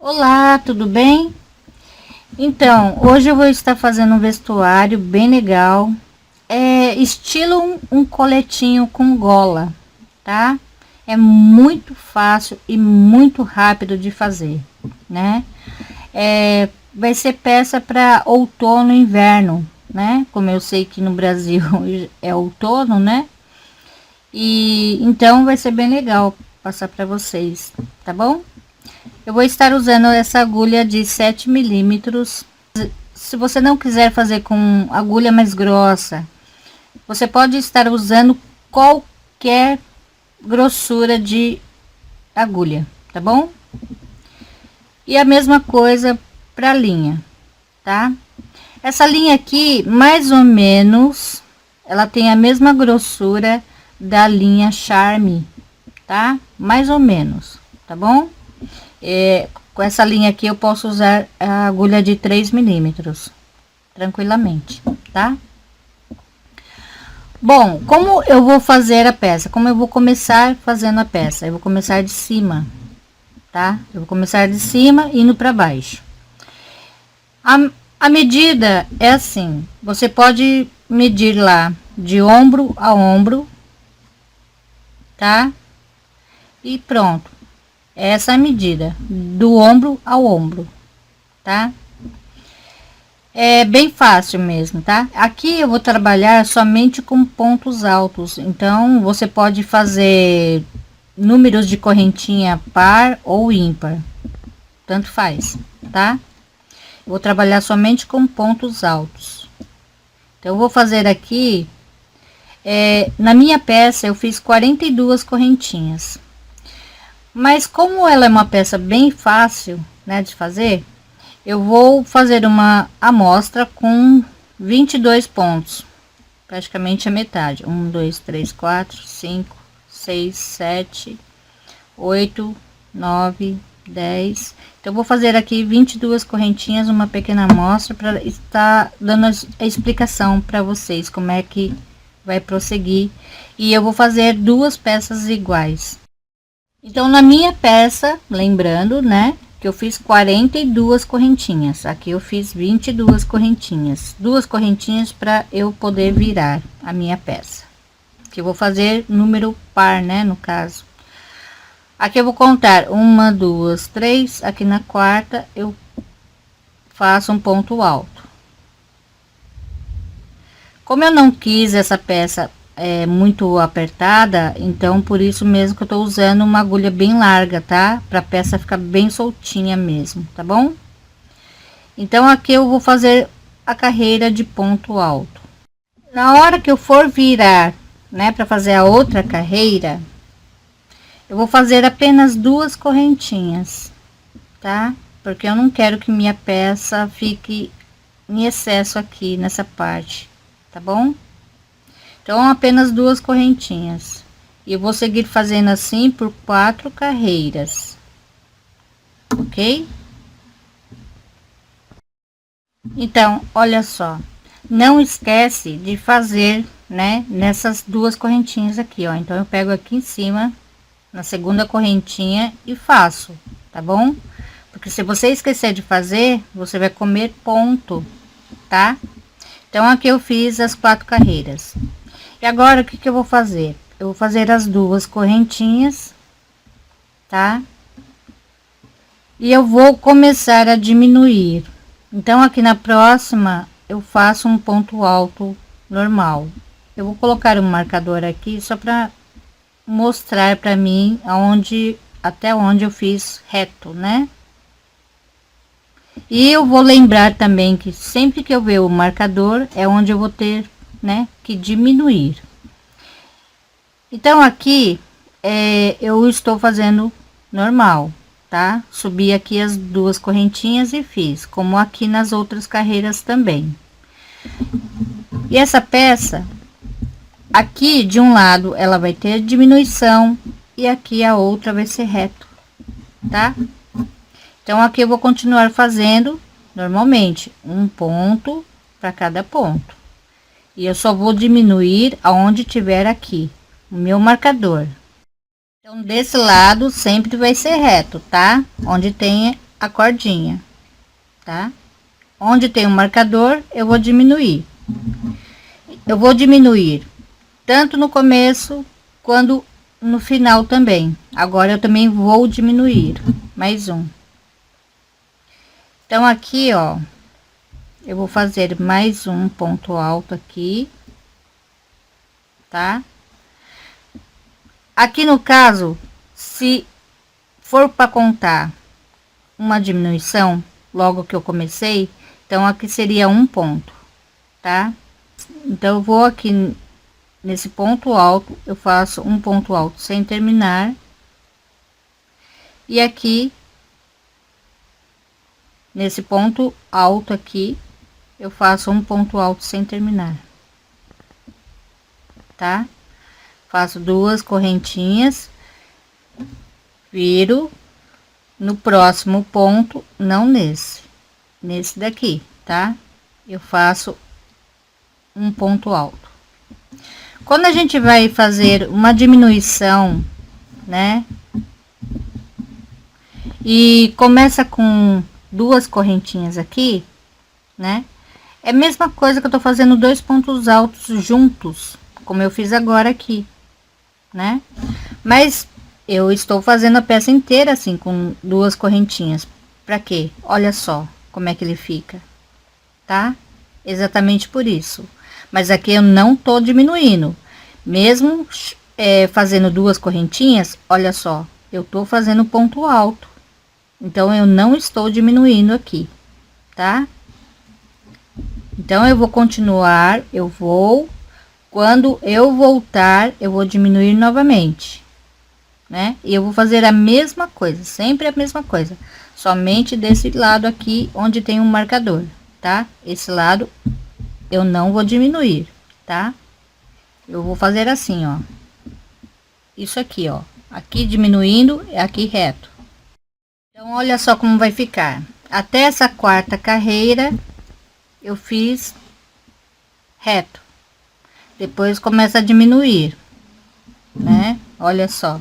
Olá, tudo bem? Então, hoje eu vou estar fazendo um vestuário bem legal, estilo um coletinho com gola, tá? É muito fácil e muito rápido de fazer, né? Vai ser peça para outono e inverno, né? Como eu sei que no Brasil é outono, né? E então vai ser bem legal passar para vocês, tá bom? Eu vou estar usando essa agulha de 7 milímetros. Se você não quiser fazer com agulha mais grossa, você pode estar usando qualquer grossura de agulha, tá bom? E a mesma coisa para a linha, tá? Essa linha aqui, mais ou menos, ela tem a mesma grossura da linha Charme, tá? Mais ou menos, tá bom? Com essa linha aqui eu posso usar a agulha de 3 milímetros tranquilamente, tá? Bom, como eu vou fazer a peça? Como eu vou começar fazendo a peça? Eu vou começar de cima, tá? Eu vou começar de cima indo para baixo. A medida é assim, você pode medir lá de ombro a ombro, tá? E pronto. Essa é a medida do ombro ao ombro, tá? É bem fácil mesmo, tá? Aqui eu vou trabalhar somente com pontos altos, então você pode fazer números de correntinha par ou ímpar, tanto faz, tá? Eu vou trabalhar somente com pontos altos. Então eu vou fazer aqui, na minha peça eu fiz 42 correntinhas. Mas como ela é uma peça bem fácil, né, de fazer, eu vou fazer uma amostra com 22 pontos, praticamente a metade. 1, 2, 3, 4, 5, 6, 7, 8, 9, 10. Então eu vou fazer aqui 22 correntinhas, uma pequena amostra para estar dando a explicação para vocês como é que vai prosseguir. E eu vou fazer duas peças iguais. Então, na minha peça, lembrando, né, que eu fiz 42 correntinhas. Aqui eu fiz 22 correntinhas. Duas correntinhas para eu poder virar a minha peça. Que eu vou fazer número par, né, no caso. Aqui eu vou contar 1, 2, 3. Aqui na quarta eu faço um ponto alto. Como eu não quis essa peça muito apertada, então por isso mesmo que eu tô usando uma agulha bem larga, tá? Pra peça ficar bem soltinha mesmo, tá bom? Então aqui eu vou fazer a carreira de ponto alto. Na hora que eu for virar, né, para fazer a outra carreira, eu vou fazer apenas duas correntinhas, tá? Porque eu não quero que minha peça fique em excesso aqui nessa parte, tá bom? Então apenas duas correntinhas, e eu vou seguir fazendo assim por 4 carreiras, ok? Então olha só, não esquece de fazer, né, nessas duas correntinhas aqui, ó. Então eu pego aqui em cima na segunda correntinha e faço, tá bom? Porque se você esquecer de fazer, você vai comer ponto, tá? Então aqui eu fiz as 4 carreiras. E agora o que que eu vou fazer? Eu vou fazer as duas correntinhas, tá? E eu vou começar a diminuir. Então aqui na próxima eu faço um ponto alto normal. Eu vou colocar um marcador aqui só para mostrar para mim aonde, até onde eu fiz reto, né? E eu vou lembrar também que sempre que eu ver o marcador é onde eu vou ter, né, que diminuir. Então aqui eu estou fazendo normal, tá? Subi aqui as duas correntinhas e fiz como aqui nas outras carreiras também. E essa peça aqui de um lado ela vai ter diminuição e aqui a outra vai ser reto, tá? Então aqui eu vou continuar fazendo normalmente um ponto para cada ponto, e eu só vou diminuir aonde tiver aqui o meu marcador. Então desse lado sempre vai ser reto, tá? Onde tem a cordinha, tá? Onde tem um marcador, eu vou diminuir. Eu vou diminuir tanto no começo quanto no final também. Agora eu também vou diminuir mais um. Então aqui, ó, eu vou fazer mais um ponto alto aqui, tá? Aqui no caso, se for para contar uma diminuição logo que eu comecei, então aqui seria um ponto, tá? Então eu vou aqui nesse ponto alto, eu faço um ponto alto sem terminar, e aqui nesse ponto alto aqui eu faço um ponto alto sem terminar, tá? Faço duas correntinhas, viro no próximo ponto, não nesse daqui, tá? Eu faço um ponto alto. Quando a gente vai fazer uma diminuição, né, e começa com duas correntinhas aqui, né, é a mesma coisa que eu tô fazendo dois pontos altos juntos, como eu fiz agora aqui, né? Mas eu estou fazendo a peça inteira assim com duas correntinhas. Para quê? Olha só como é que ele fica, tá? Exatamente por isso. Mas aqui eu não tô diminuindo, mesmo fazendo duas correntinhas. Olha só, eu tô fazendo ponto alto, então eu não estou diminuindo aqui, tá? Então eu vou continuar, quando eu voltar, eu vou diminuir novamente, né? E eu vou fazer a mesma coisa, sempre a mesma coisa, somente desse lado aqui onde tem um marcador, tá? Esse lado eu não vou diminuir, tá? Eu vou fazer assim, ó. Isso aqui, ó. Aqui diminuindo, é aqui reto. Então, olha só como vai ficar. Até essa quarta carreira, eu fiz reto. Depois começa a diminuir, né? Olha só.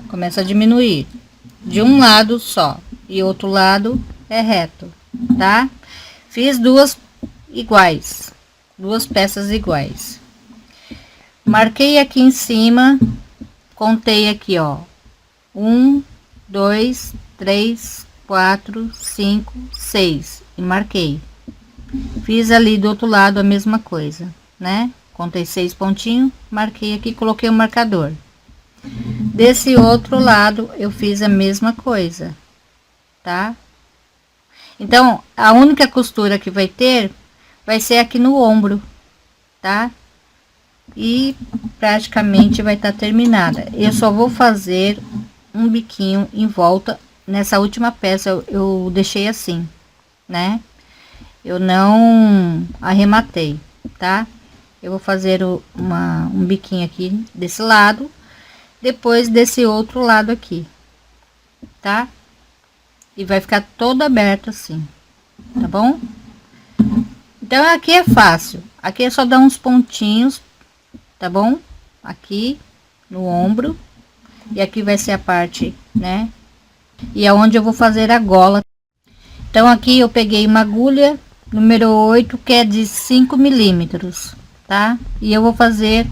Começa a diminuir de um lado só e outro lado é reto, tá? Fiz duas iguais, duas peças iguais. Marquei aqui em cima, contei aqui, ó, 1, 2, 3, 4, 5, 6 e marquei. Fiz ali do outro lado a mesma coisa, né? Contei 6 pontinhos, marquei aqui, coloquei o marcador. Desse outro lado eu fiz a mesma coisa, tá? Então a única costura que vai ter vai ser aqui no ombro, tá? E praticamente vai estar terminada. Eu só vou fazer um biquinho em volta. Nessa última peça eu deixei assim, né? Eu não arrematei, tá? Eu vou fazer um biquinho aqui desse lado, depois desse outro lado aqui, tá? E vai ficar todo aberto assim, tá bom? Então aqui é fácil, aqui é só dar uns pontinhos, tá bom? Aqui no ombro, e aqui vai ser a parte, né? E é onde eu vou fazer a gola. Então aqui eu peguei uma agulha número 8, que é de 5 milímetros, tá? E eu vou fazer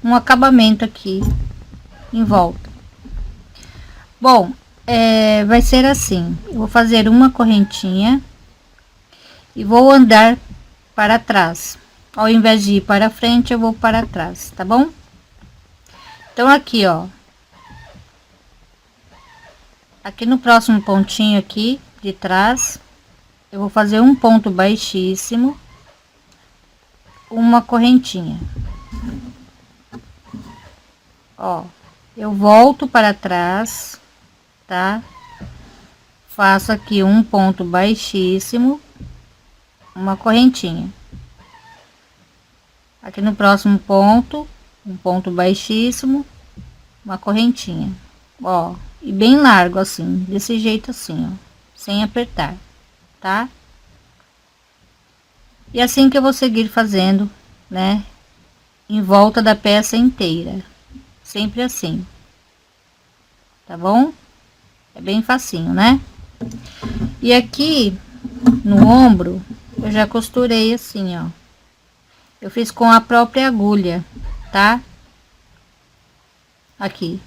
um acabamento aqui em volta. Bom, vai ser assim, eu vou fazer uma correntinha e vou andar para trás. Ao invés de ir para frente, eu vou para trás, tá bom? Então aqui, ó, aqui no próximo pontinho aqui de trás, eu vou fazer um ponto baixíssimo, uma correntinha, ó, eu volto para trás, tá? Faço aqui um ponto baixíssimo, uma correntinha. Aqui no próximo ponto, um ponto baixíssimo, uma correntinha, ó, e bem largo assim, desse jeito assim, ó, sem apertar, tá? E assim que eu vou seguir fazendo, né, em volta da peça inteira, sempre assim, tá bom? É bem facinho, né? E aqui no ombro eu já costurei assim, ó. Eu fiz com a própria agulha, tá? Aqui,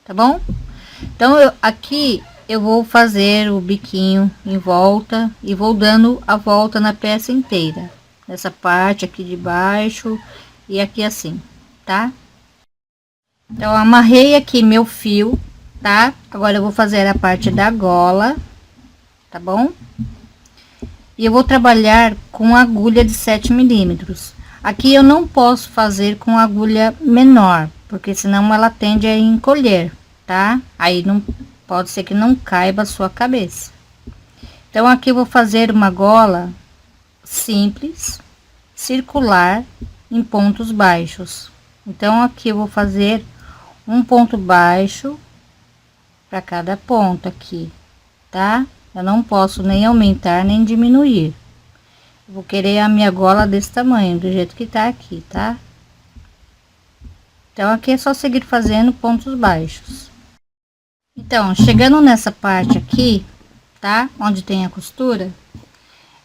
tá bom? Então aqui eu vou fazer o biquinho em volta e vou dando a volta na peça inteira, nessa parte aqui de baixo e aqui assim, tá? Então amarrei aqui meu fio, tá? Agora eu vou fazer a parte da gola, tá bom? E eu vou trabalhar com agulha de 7 milímetros. Aqui eu não posso fazer com agulha menor, porque senão ela tende a encolher, tá? Aí não pode ser que não caiba a sua cabeça. Então aqui eu vou fazer uma gola simples, circular, em pontos baixos. Então aqui eu vou fazer um ponto baixo para cada ponto aqui, tá? Eu não posso nem aumentar nem diminuir. Eu vou querer a minha gola desse tamanho, do jeito que tá aqui, tá? Então aqui é só seguir fazendo pontos baixos. Então, chegando nessa parte aqui, tá? Onde tem a costura,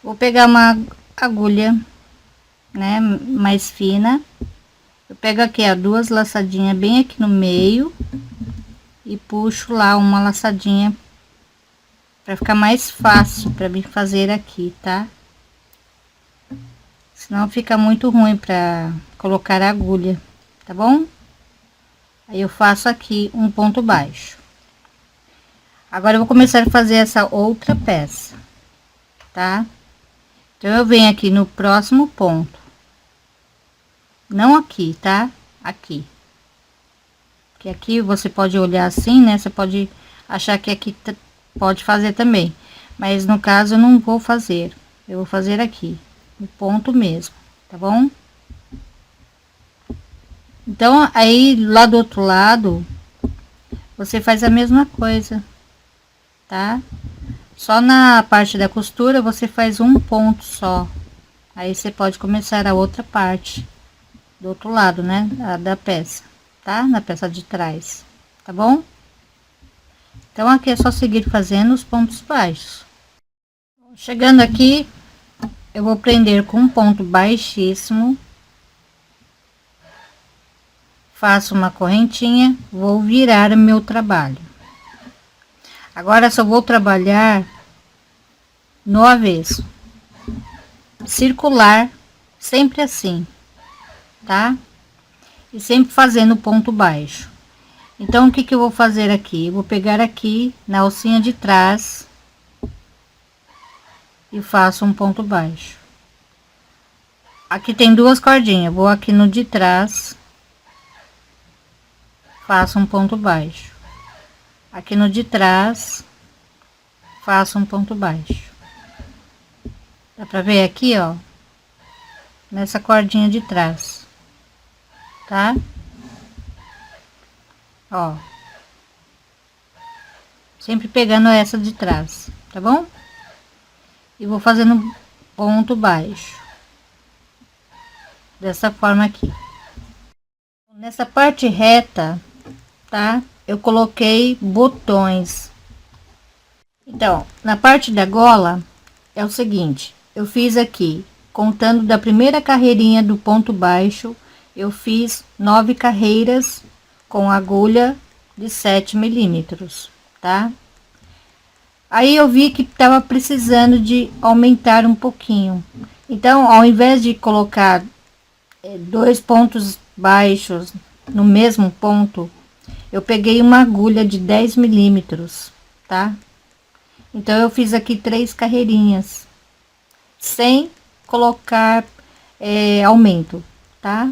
vou pegar uma agulha, né, mais fina. Eu pego aqui as duas laçadinhas bem aqui no meio e puxo lá uma laçadinha para ficar mais fácil para mim fazer aqui, tá? Senão fica muito ruim para colocar a agulha, tá bom? Aí eu faço aqui um ponto baixo. Agora eu vou começar a fazer essa outra peça, tá? Então eu venho aqui no próximo ponto, não aqui, tá? Aqui, que aqui você pode olhar assim, né? Você pode achar que aqui pode fazer também, mas no caso eu não vou fazer, eu vou fazer aqui no ponto mesmo, tá bom? Então aí lá do outro lado você faz a mesma coisa, tá? Só na parte da costura você faz um ponto só. Aí você pode começar a outra parte do outro lado, né, da peça, tá? Na peça de trás, tá bom? Então aqui é só seguir fazendo os pontos baixos. Chegando aqui, eu vou prender com um ponto baixíssimo, faço uma correntinha, vou virar o meu trabalho. Agora só vou trabalhar no avesso, circular, sempre assim, tá? E sempre fazendo ponto baixo. Então o que que eu vou fazer aqui? Eu vou pegar aqui na alcinha de trás e faço um ponto baixo. Aqui tem duas cordinhas, vou aqui no de trás, faço um ponto baixo. Aqui no de trás, faço um ponto baixo. Dá pra ver aqui, ó, nessa cordinha de trás, tá? Ó, sempre pegando essa de trás, tá bom? E vou fazendo ponto baixo, dessa forma aqui. Nessa parte reta, tá? Eu coloquei botões. Então, na parte da gola, é o seguinte, eu fiz aqui, contando da primeira carreirinha do ponto baixo, eu fiz 9 carreiras com agulha de 7 milímetros, tá? Aí eu vi que tava precisando de aumentar um pouquinho. Então, ao invés de colocar dois pontos baixos no mesmo ponto, eu peguei uma agulha de 10 milímetros, tá? Então eu fiz aqui 3 carreirinhas, sem colocar aumento, tá?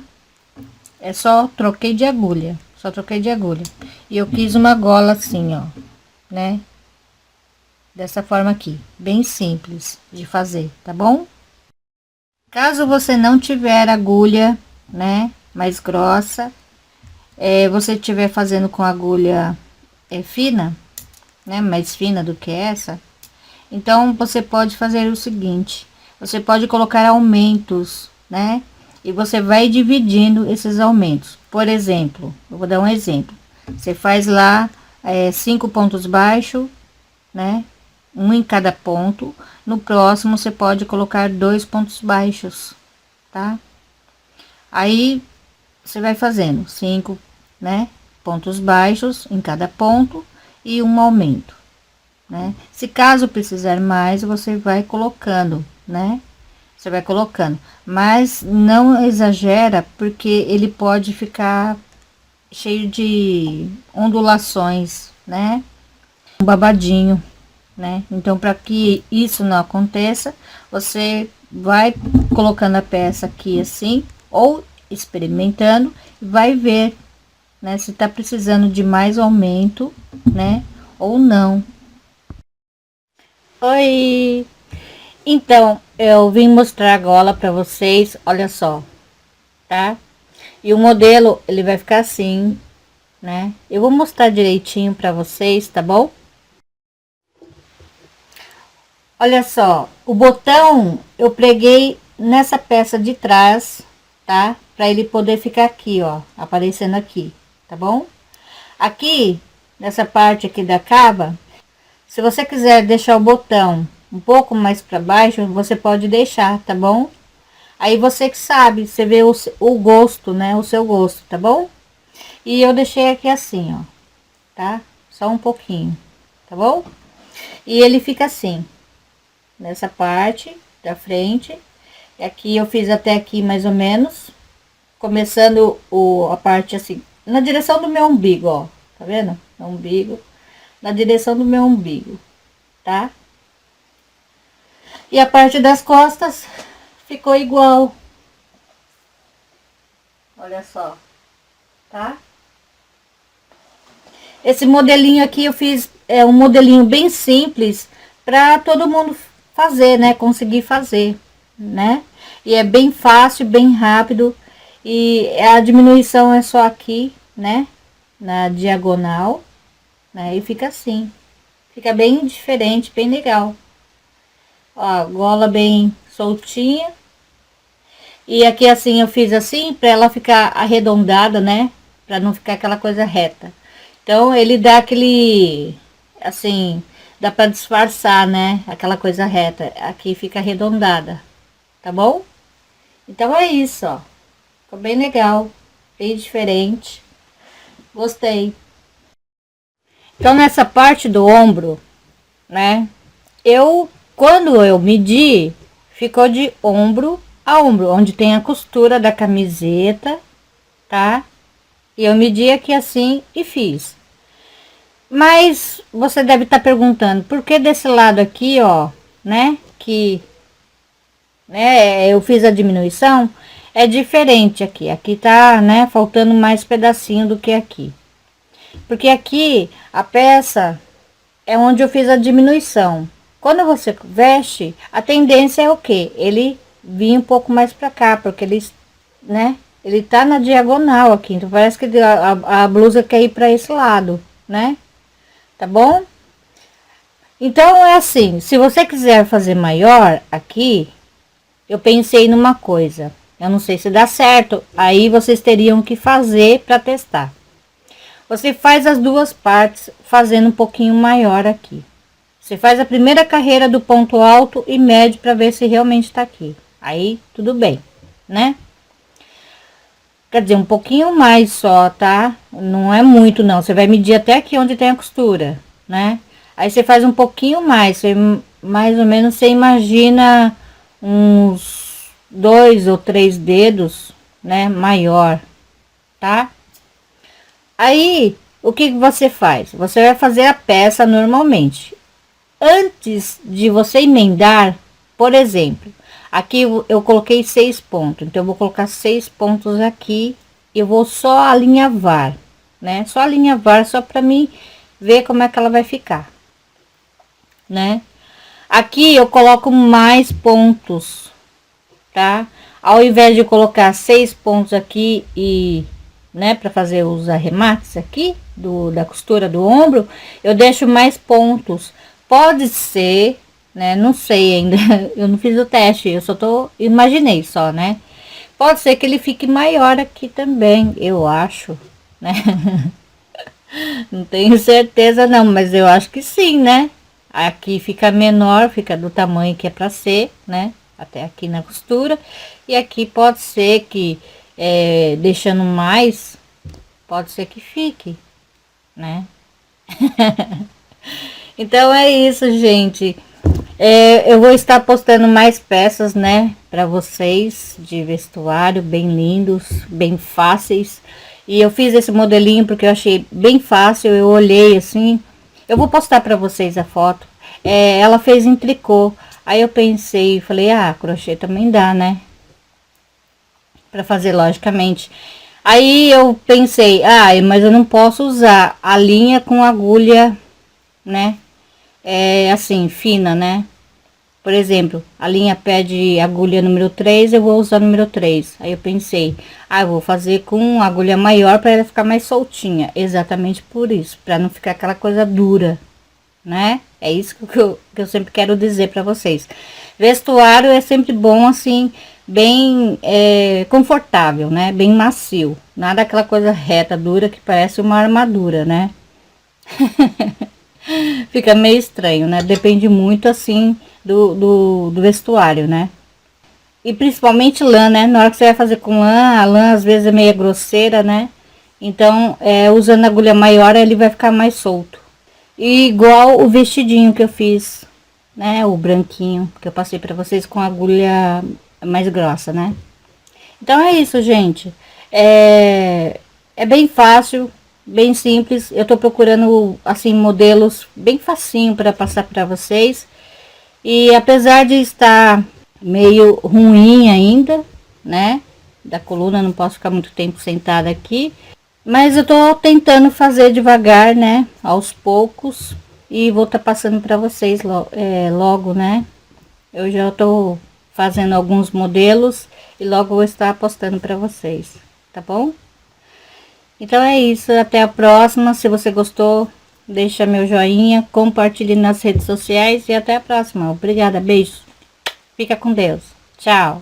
É só troquei de agulha, só troquei de agulha. E eu quis uma gola assim, ó, né? Dessa forma aqui, bem simples de fazer, tá bom? Caso você não tiver agulha, né, mais grossa, você estiver fazendo com agulha fina, né, mais fina do que essa, então você pode fazer o seguinte, você pode colocar aumentos, né, e você vai dividindo esses aumentos. Por exemplo, eu vou dar um exemplo, você faz lá 5 pontos baixos, né, um em cada ponto. No próximo você pode colocar 2 pontos baixos, tá? Aí você vai fazendo 5, né, pontos baixos em cada ponto e um aumento, né? Se caso precisar mais, você vai colocando, né? Você vai colocando, mas não exagera, porque ele pode ficar cheio de ondulações, né? Um babadinho, né? Então, para que isso não aconteça, você vai colocando a peça aqui assim, ou experimentando, e vai ver, né, se tá precisando de mais aumento, né, ou não. Oi! Então, eu vim mostrar a gola para vocês, olha só, tá? E o modelo, ele vai ficar assim, né? Eu vou mostrar direitinho para vocês, tá bom? Olha só, o botão eu preguei nessa peça de trás, tá? Para ele poder ficar aqui, ó, aparecendo aqui, tá bom? Aqui, nessa parte aqui da cava, se você quiser deixar o botão um pouco mais para baixo, você pode deixar, tá bom? Aí você que sabe, você vê o gosto, né? O seu gosto, tá bom? E eu deixei aqui assim, ó, tá? Só um pouquinho, tá bom? E ele fica assim, nessa parte da frente. E aqui eu fiz até aqui mais ou menos, começando a parte assim, na direção do meu umbigo, ó. Tá vendo? No umbigo, na direção do meu umbigo, tá? E a parte das costas ficou igual. Olha só, tá? Esse modelinho aqui eu fiz, é um modelinho bem simples para todo mundo fazer, né? Conseguir fazer, né? E é bem fácil, bem rápido. E a diminuição é só aqui, né? Na diagonal, né? E fica assim. Fica bem diferente, bem legal. Ó, gola bem soltinha. E aqui assim eu fiz assim para ela ficar arredondada, né? Para não ficar aquela coisa reta. Então ele dá aquele, assim, dá para disfarçar, né? Aquela coisa reta. Aqui fica arredondada, tá bom? Então é isso, ó. Ficou bem legal, bem diferente. Gostei. Então nessa parte do ombro, né? Quando eu medi, ficou de ombro a ombro, onde tem a costura da camiseta, tá? E eu medi aqui assim e fiz. Mas você deve estar perguntando, por que desse lado aqui, ó, né? Que, né, eu fiz a diminuição, é diferente aqui. Aqui tá, né, faltando mais pedacinho do que aqui. Porque aqui a peça é onde eu fiz a diminuição. Quando você veste, a tendência é o quê? Ele vir um pouco mais pra cá, porque ele, né, ele tá na diagonal aqui. Então parece que a blusa quer ir pra esse lado, né? Tá bom? Então é assim, se você quiser fazer maior aqui, eu pensei numa coisa. Eu não sei se dá certo, aí vocês teriam que fazer para testar. Você faz as duas partes fazendo um pouquinho maior aqui. Você faz a primeira carreira do ponto alto e mede para ver se realmente tá aqui. Aí tudo bem, né? Quer dizer, um pouquinho mais só, tá? Não é muito não. Você vai medir até aqui onde tem a costura, né? Aí você faz um pouquinho mais, você, mais ou menos você imagina uns 2 ou 3 dedos, né? Maior, tá? Aí, o que você faz? Você vai fazer a peça normalmente. Antes de você emendar, por exemplo, aqui eu coloquei 6 pontos, então eu vou colocar 6 pontos aqui. Eu vou só alinhavar, né? Só alinhavar, só para mim ver como é que ela vai ficar, né? Aqui eu coloco mais pontos, tá? Ao invés de colocar 6 pontos aqui e, né, para fazer os arremates aqui da costura do ombro, eu deixo mais pontos. Pode ser, né? Não sei ainda, eu não fiz o teste, eu só imaginei só, né? Pode ser que ele fique maior aqui também, eu acho, né? Não tenho certeza não, mas eu acho que sim, né? Aqui fica menor, fica do tamanho que é para ser, né? Até aqui na costura. E aqui pode ser que, deixando mais, pode ser que fique, né? Então é isso, gente. Eu vou estar postando mais peças, né, para vocês de vestuário, bem lindos, bem fáceis. E eu fiz esse modelinho porque eu achei bem fácil. Eu olhei assim. Eu vou postar para vocês a foto. Ela fez em tricô. Aí eu pensei, falei, crochê também dá, né? Para fazer, logicamente. Aí eu pensei, mas eu não posso usar a linha com agulha, né? Assim, fina, né? Por exemplo, a linha pede agulha número 3, eu vou usar número 3. Aí eu pensei, eu vou fazer com agulha maior para ela ficar mais soltinha. Exatamente por isso, para não ficar aquela coisa dura, né? É isso que eu sempre quero dizer para vocês. Vestuário é sempre bom assim, bem confortável, né? Bem macio. Nada aquela coisa reta, dura, que parece uma armadura, né? Fica meio estranho, né? Depende muito assim do vestuário, né? E principalmente lã, né? Na hora que você vai fazer com lã, a lã às vezes é meio grosseira, né? Então, usando agulha maior, ele vai ficar mais solto. E igual o vestidinho que eu fiz, né? O branquinho que eu passei para vocês com agulha mais grossa, né? Então é isso, gente. É bem fácil, bem simples. Eu tô procurando assim modelos bem facinho para passar para vocês. E apesar de estar meio ruim ainda, né? Da coluna, não posso ficar muito tempo sentada aqui. Mas eu tô tentando fazer devagar, né? Aos poucos. E vou estar passando para vocês logo, né? Eu já tô fazendo alguns modelos e logo vou estar postando para vocês, tá bom? Então é isso, até a próxima. Se você gostou, deixa meu joinha, compartilhe nas redes sociais e até a próxima. Obrigada, beijo. Fica com Deus. Tchau.